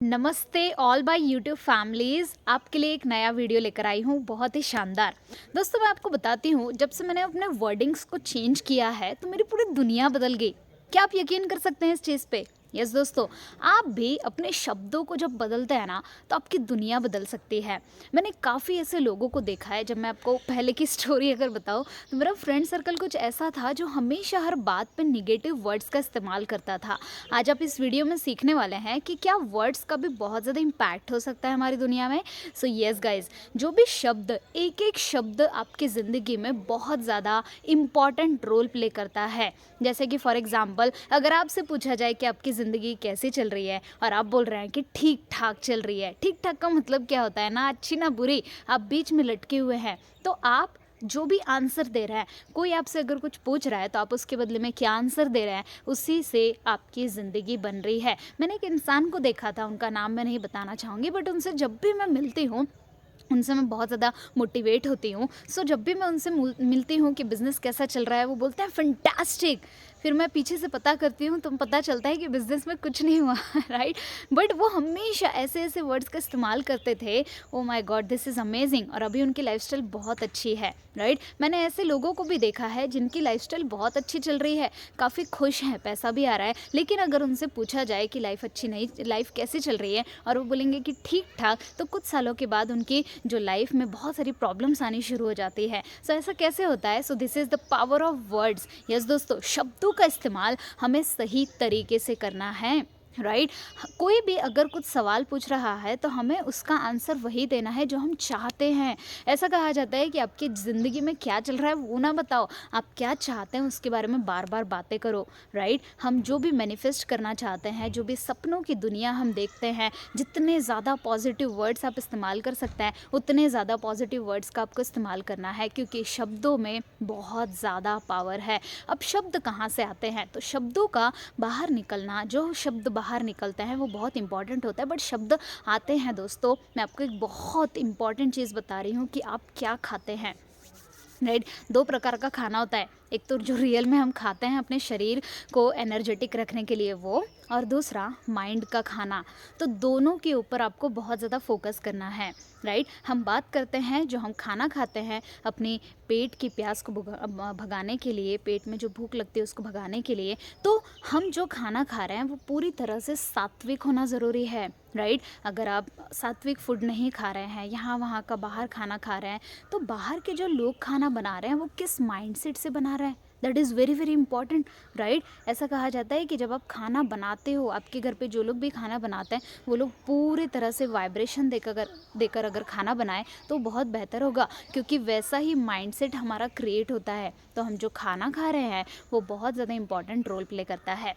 नमस्ते all bye YouTube families. आपके लिए एक नया वीडियो लेकर आई हूँ, बहुत ही शानदार। दोस्तों, मैं आपको बताती हूँ, जब से मैंने अपने वर्डिंग्स को चेंज किया है तो मेरी पूरी दुनिया बदल गई। क्या आप यकीन कर सकते हैं इस चीज़ पे? यस दोस्तों, आप भी अपने शब्दों को जब बदलते हैं ना, तो आपकी दुनिया बदल सकती है। मैंने काफ़ी ऐसे लोगों को देखा है। जब मैं आपको पहले की स्टोरी अगर बताऊँ, तो मेरा फ्रेंड सर्कल कुछ ऐसा था जो हमेशा हर बात पे निगेटिव वर्ड्स का इस्तेमाल करता था। आज आप इस वीडियो में सीखने वाले हैं कि क्या वर्ड्स का भी बहुत ज़्यादा इम्पैक्ट हो सकता है हमारी दुनिया में। सो यस गाइज, जो भी शब्द, एक एक शब्द आपकी ज़िंदगी में बहुत ज़्यादा इम्पॉर्टेंट रोल प्ले करता है। जैसे कि फॉर एग्जांपल, अगर आपसे पूछा जाए कि आपकी ज़िंदगी कैसी चल रही है और आप बोल रहे हैं कि ठीक ठाक चल रही है। ठीक ठाक का मतलब क्या होता है, ना अच्छी ना बुरी, आप बीच में लटके हुए हैं। तो आप जो भी आंसर दे रहे हैं, कोई आपसे अगर कुछ पूछ रहा है तो आप उसके बदले में क्या आंसर दे रहे हैं, उसी से आपकी ज़िंदगी बन रही है। मैंने एक इंसान को देखा था, उनका नाम मैं नहीं बताना चाहूँगी, बट उनसे जब भी मैं मिलती हूँ, उनसे मैं बहुत ज़्यादा मोटिवेट होती हूँ। सो जब भी मैं उनसे मिलती हूँ कि बिज़नेस कैसा चल रहा है, वो बोलते हैं फैंटास्टिक। फिर मैं पीछे से पता करती हूँ तो पता चलता है कि बिज़नेस में कुछ नहीं हुआ राइट। बट वो हमेशा ऐसे ऐसे वर्ड्स का इस्तेमाल करते थे। Oh my God, this is amazing. और अभी उनकी लाइफस्टाइल बहुत अच्छी है, राइट। मैंने ऐसे लोगों को भी देखा है जिनकी लाइफस्टाइल बहुत अच्छी चल रही है, काफ़ी खुश हैं, पैसा भी आ रहा है, लेकिन अगर उनसे पूछा जाए कि लाइफ अच्छी नहीं, लाइफ कैसी चल रही है, और वो बोलेंगे कि ठीक ठाक, तो कुछ सालों के बाद उनकी जो लाइफ में बहुत सारी प्रॉब्लम्स आनी शुरू हो जाती है। सो ऐसा कैसे होता है? So this is the power of words. Yes दोस्तों, शब्दों का इस्तेमाल हमें सही तरीके से करना है, राइट। कोई भी अगर कुछ सवाल पूछ रहा है तो हमें उसका आंसर वही देना है जो हम चाहते हैं। ऐसा कहा जाता है कि आपकी ज़िंदगी में क्या चल रहा है वो ना बताओ, आप क्या चाहते हैं उसके बारे में बार बार बातें करो, राइट। हम जो भी मैनिफेस्ट करना चाहते हैं, जो भी सपनों की दुनिया हम देखते हैं, जितने ज़्यादा पॉजिटिव वर्ड्स आप इस्तेमाल कर सकते हैं, उतने ज़्यादा पॉजिटिव वर्ड्स का आपको इस्तेमाल करना है, क्योंकि शब्दों में बहुत ज़्यादा पावर है। अब शब्द कहाँ से आते हैं? तो शब्दों का बाहर निकलना, जो शब्द बाहर निकलते हैं वो बहुत इंपॉर्टेंट होता है। बट शब्द आते हैं दोस्तों, मैं आपको एक बहुत इंपॉर्टेंट चीज़ बता रही हूँ कि आप क्या खाते हैं, राइट। दो प्रकार का खाना होता है, एक तो जो रियल में हम खाते हैं अपने शरीर को एनर्जेटिक रखने के लिए वो, और दूसरा माइंड का खाना। तो दोनों के ऊपर आपको बहुत ज़्यादा फोकस करना है, राइट। हम बात करते हैं जो हम खाना खाते हैं अपनी पेट की प्यास को भगाने के लिए, पेट में जो भूख लगती है उसको भगाने के लिए। तो हम जो खाना खा रहे हैं वो पूरी तरह से सात्विक होना ज़रूरी है, राइट। अगर आप सात्विक फूड नहीं खा रहे हैं, यहाँ वहाँ का बाहर खाना खा रहे हैं, तो बाहर के जो लोग खाना बना रहे हैं वो किस माइंडसेट से बना रहे हैं, that is very very important, right. ऐसा कहा जाता है कि जब आप खाना बनाते हो, आपके घर पे जो लोग भी खाना बनाते हैं वो लोग पूरी तरह से वाइब्रेशन देकर अगर खाना बनाए तो बहुत बेहतर होगा, क्योंकि वैसा ही माइंडसेट हमारा क्रिएट होता है। तो हम जो खाना खा रहे हैं वो बहुत ज़्यादा इंपॉर्टेंट रोल प्ले करता है।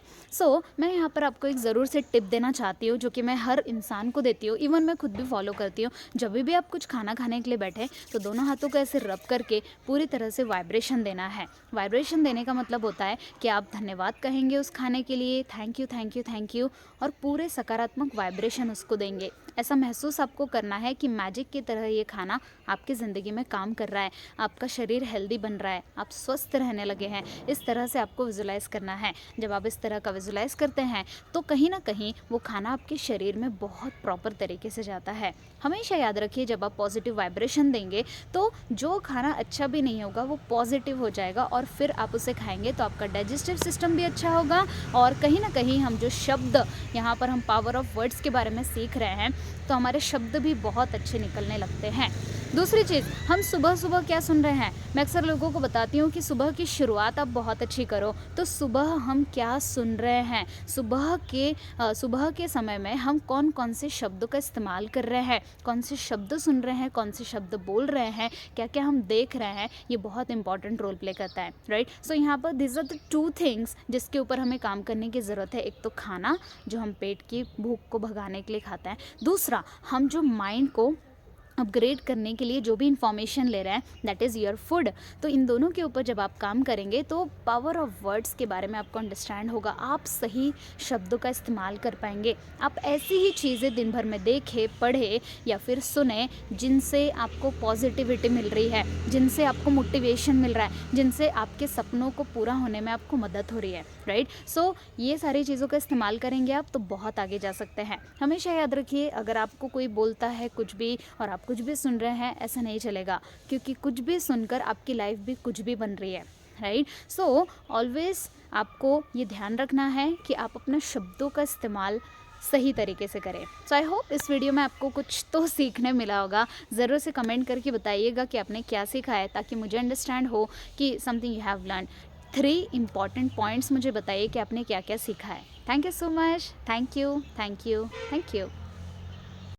मैं यहाँ पर आपको एक ज़रूर से टिप देना चाहती हूँ, जो कि मैं हर इंसान को देती हूँ, इवन मैं खुद भी फॉलो करती हूँ। जब भी आप कुछ खाना खाने के लिए बैठे तो दोनों हाथों को ऐसे रब करके पूरी तरह से वाइब्रेशन देना है। वाइब्रेशन देने का मतलब होता है कि आप धन्यवाद कहेंगे उस खाने के लिए, thank you thank you thank you, और पूरे सकारात्मक वाइब्रेशन उसको देंगे। ऐसा महसूस आपको करना है कि मैजिक की तरह ये खाना आपकी ज़िंदगी में काम कर रहा है, आपका शरीर हेल्दी बन रहा है, आप स्वस्थ रहने लगे हैं। इस तरह से आपको विजुलाइज़ करना है। जब आप इस तरह का विजुलाइज़ करते हैं तो कहीं ना कहीं वो खाना आपके शरीर में बहुत प्रॉपर तरीके से जाता है। हमेशा याद रखिए, जब आप पॉजिटिव वाइब्रेशन देंगे तो जो खाना अच्छा भी नहीं होगा वो पॉजिटिव हो जाएगा, और फिर आप उसे खाएंगे तो आपका डाइजेस्टिव सिस्टम भी अच्छा होगा। और कहीं ना कहीं हम जो शब्द, यहाँ पर हम पावर ऑफ वर्ड्स के बारे में सीख रहे हैं, तो हमारे शब्द भी बहुत अच्छे निकलने लगते हैं। दूसरी चीज़, हम सुबह सुबह क्या सुन रहे हैं? मैं अक्सर लोगों को बताती हूँ कि सुबह की शुरुआत आप बहुत अच्छी करो। तो सुबह हम क्या सुन रहे हैं, सुबह के समय में हम कौन कौन से शब्दों का इस्तेमाल कर रहे हैं, कौन से शब्द सुन रहे हैं, कौन से शब्द बोल रहे हैं, क्या क्या हम देख रहे हैं, ये बहुत इंपॉर्टेंट रोल प्ले करता है, राइट। सो यहाँ पर this are the two things जिसके ऊपर हमें काम करने की ज़रूरत है। एक तो खाना, जो हम पेट की भूख को भगाने के लिए खाते हैं। दूसरा, हम जो माइंड को अपग्रेड करने के लिए जो भी इंफॉर्मेशन ले रहे हैं, दैट इज़ योर फूड। तो इन दोनों के ऊपर जब आप काम करेंगे तो पावर ऑफ वर्ड्स के बारे में आपको अंडरस्टैंड होगा, आप सही शब्दों का इस्तेमाल कर पाएंगे। आप ऐसी ही चीज़ें दिन भर में देखें, पढ़े या फिर सुने जिनसे आपको पॉजिटिविटी मिल रही है, जिनसे आपको मोटिवेशन मिल रहा है, जिनसे आपके सपनों को पूरा होने में आपको मदद हो रही है, राइट। सो ये सारी चीज़ों का इस्तेमाल करेंगे आप तो बहुत आगे जा सकते हैं। हमेशा याद रखिए, अगर आपको कोई बोलता है कुछ भी और आप कुछ भी सुन रहे हैं, ऐसा नहीं चलेगा, क्योंकि कुछ भी सुनकर आपकी लाइफ भी कुछ भी बन रही है, राइट। सो ऑलवेज आपको ये ध्यान रखना है कि आप अपने शब्दों का इस्तेमाल सही तरीके से करें। सो आई होप इस वीडियो में आपको कुछ तो सीखने मिला होगा। ज़रूर से कमेंट करके बताइएगा कि आपने क्या सीखा है, ताकि मुझे अंडरस्टैंड हो कि something you have learn. 3 important points मुझे बताइए कि आपने क्या क्या सीखा है। Thank you so much. Thank you, thank you, thank you.